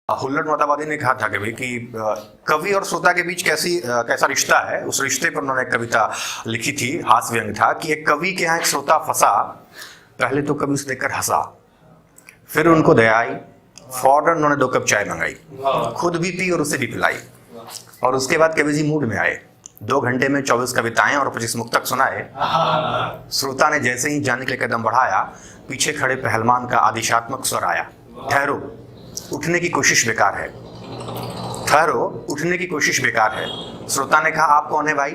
हुल्लड़ मोहताबादी ने कहा था कभी कि कवि और श्रोता के बीच कैसा रिश्ता है। उस रिश्ते पर उन्होंने एक कविता लिखी थी, हास्य व्यंग था कि एक कवि के यहाँ एक श्रोता फंसा, पहले तो कवि उसे देखकर हंसा, फिर उनको दया आई, फौरन उन्होंने 2 कप चाय मंगाई, खुद भी पी और उसे भी पिलाई, और उसके बाद कवि जी मूड में आए, 2 घंटे में 24 कविताएं और 25 मुक्तक सुनाए। श्रोता ने जैसे ही जाने के लिए कदम बढ़ाया, पीछे खड़े पहलवान का आदेशात्मक स्वर आया, ठहरो, उठने की कोशिश बेकार है, ठहरो, उठने की कोशिश बेकार है। श्रोता ने कहा, आप कौन है भाई?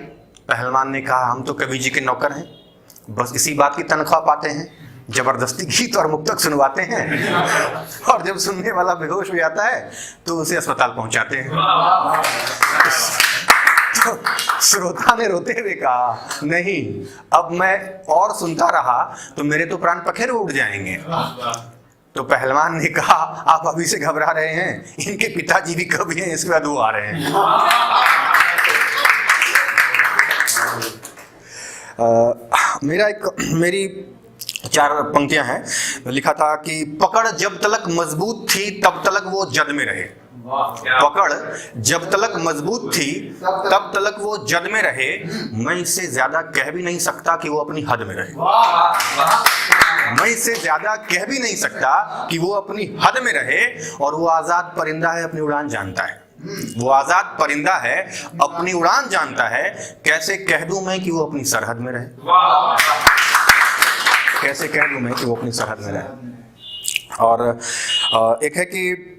पहलवान ने कहा, हम तो कवि जी के नौकर हैं, बस इसी बात की तनख्वाह पाते हैं, जबरदस्ती गीत और मुक्तक सुनवाते हैं, और जब सुनने वाला बेहोश हो जाता है तो उसे अस्पताल पहुंचाते हैं। तो श्रोता ने रोते हुए कहा, नहीं, अब मैं और सुनता रहा तो मेरे तो प्राण पखेरु उड़ जाएंगे। तो पहलवान ने कहा, आप अभी से घबरा रहे हैं, इनके पिताजी भी कवि हैं, इसके बाद वो आ रहे हैं। मेरी 4 पंक्तियां हैं। लिखा था कि पकड़ जब तलक मजबूत थी तब तलक वो जद में रहे, पकड़ जब तलक मजबूत थी तब तलक वो जद में रहे, मैं इससे ज्यादा कह भी नहीं सकता कि वो अपनी हद में रहे, मैं इससे ज्यादा कह भी नहीं सकता कि वो अपनी हद में रहे। और वो आजाद परिंदा है, अपनी उड़ान जानता है, वो आजाद परिंदा है, अपनी उड़ान जानता है, कैसे कह दूं मैं कि वो अपनी सरहद में रहे, कैसे कह दूं मैं कि वो अपनी सरहद में रहे। और एक है कि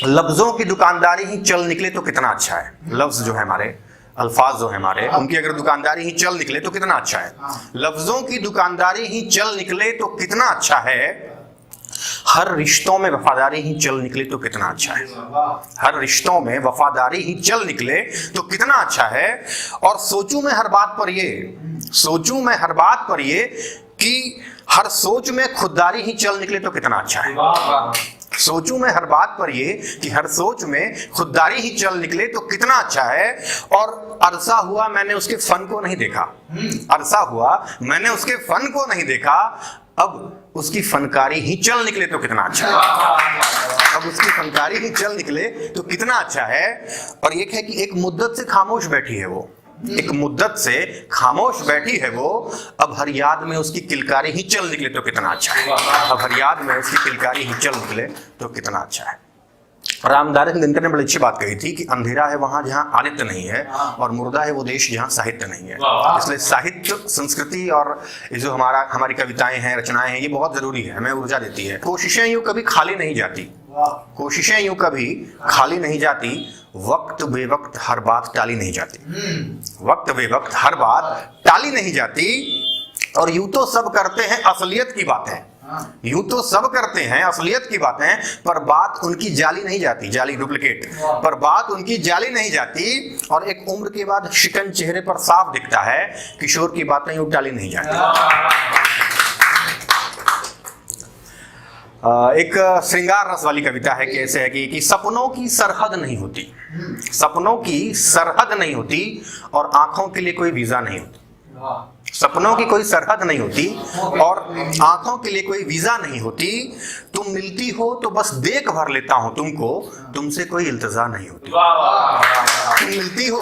लफ्जों की दुकानदारी ही चल निकले तो कितना अच्छा है। लफ्ज जो है हमारे, अल्फाज जो है हमारे, उनकी अगर दुकानदारी ही चल निकले तो कितना अच्छा है। लफ्जों की दुकानदारी ही चल निकले तो कितना अच्छा है, हर रिश्तों में वफादारी ही चल निकले तो कितना अच्छा है, हर रिश्तों में वफादारी ही चल निकले तो कितना अच्छा है। और सोचूं मैं हर बात पर ये, सोचूं मैं हर बात पर ये कि हर सोच में खुददारी ही चल निकले तो कितना अच्छा है, सोचूं मैं हर बात पर ये कि हर सोच में खुददारी ही चल निकले तो कितना अच्छा है। और अरसा हुआ मैंने उसके फन को नहीं देखा, अरसा हुआ मैंने उसके फन को नहीं देखा, अब उसकी फनकारी ही चल निकले तो कितना अच्छा है, अब उसकी फनकारी ही चल निकले तो कितना अच्छा है। और एक है कि एक मुद्दत से खामोश बैठी है वो, एक मुद्दत से खामोश बैठी है वो, अब हर याद में उसकी किलकारी ही चल निकले तो कितना अच्छा है, अब हर याद में उसकी किलकारी ही चल निकले तो कितना अच्छा है। रामधारी दिनकर ने बड़ी अच्छी बात कही थी कि अंधेरा है वहां जहां आदित्य नहीं है, और मुर्दा है वो देश जहां साहित्य नहीं है। इसलिए साहित्य, संस्कृति और ये जो हमारी कविताएं हैं, रचनाएं हैं, ये बहुत जरूरी है, हमें ऊर्जा देती है। कोशिशें यूं कभी खाली नहीं जाती, कोशिशें यूं कभी खाली नहीं जाती, वक्त बेवक्त हर बात टाली नहीं जाती, वक्त बेवक्त हर बात टाली नहीं जाती। और यूं तो सब करते हैं असलियत की बातें, यूं तो सब करते हैं असलियत की बातें, पर बात उनकी जाली नहीं जाती, जाली डुप्लीकेट, पर बात उनकी जाली नहीं जाती। और एक उम्र के बाद शिकन चेहरे पर साफ दिखता है, किशोर की बातें यूं टाली नहीं जाती। एक श्रृंगार रस वाली कविता है कि ऐसे है कि सपनों की सरहद नहीं होती, सपनों की सरहद नहीं होती, और आंखों के लिए कोई वीजा नहीं होती, सपनों की कोई सरहद नहीं होती और आंखों के लिए कोई वीजा नहीं होती। तुम मिलती हो तो बस देख भर लेता हूं तुमको, तुमसे कोई इल्तजा नहीं होती, तुम मिलती हो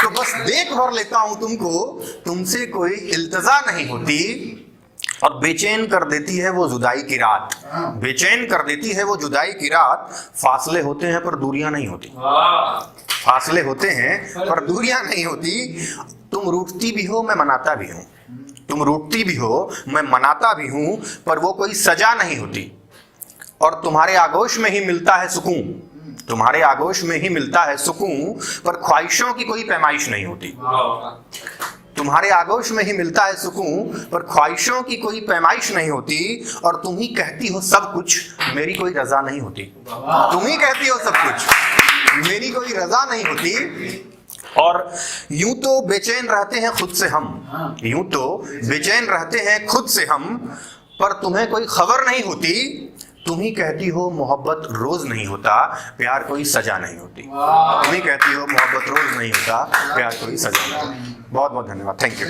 तो बस देख भर लेता हूं तुमको, तुमसे कोई इल्तजा नहीं होती। और बेचैन कर देती है वो जुदाई की रात, बेचैन कर देती है वो जुदाई की रात, फासले होते हैं पर दूरियां नहीं होती, फासले होते हैं पर दूरियां नहीं होती। तुम रूठती भी हो मैं मनाता भी हूं, तुम रूठती भी हो मैं मनाता भी हूं, पर वो कोई सजा नहीं होती। और तुम्हारे आगोश में ही मिलता है सुकून, तुम्हारे आगोश में ही मिलता है सुकून, पर ख्वाहिशों की कोई पैमाइश नहीं होती, तुम्हारे आगोश में ही मिलता है सुकून, पर ख्वाहिशों की कोई पैमाइश नहीं होती। और तुम ही कहती हो सब कुछ, मेरी कोई रजा नहीं होती, तुम ही कहती हो सब कुछ, मेरी कोई रजा नहीं होती। और यूं तो बेचैन रहते हैं खुद से हम, यूं तो बेचैन रहते हैं खुद से हम, पर तुम्हें कोई खबर नहीं होती। तुम ही कहती हो मोहब्बत रोज नहीं होता, प्यार कोई सजा नहीं होती, तुम ही कहती हो मोहब्बत रोज नहीं होता, प्यार कोई सजा नहीं होती। बहुत बहुत धन्यवाद, थैंक यू।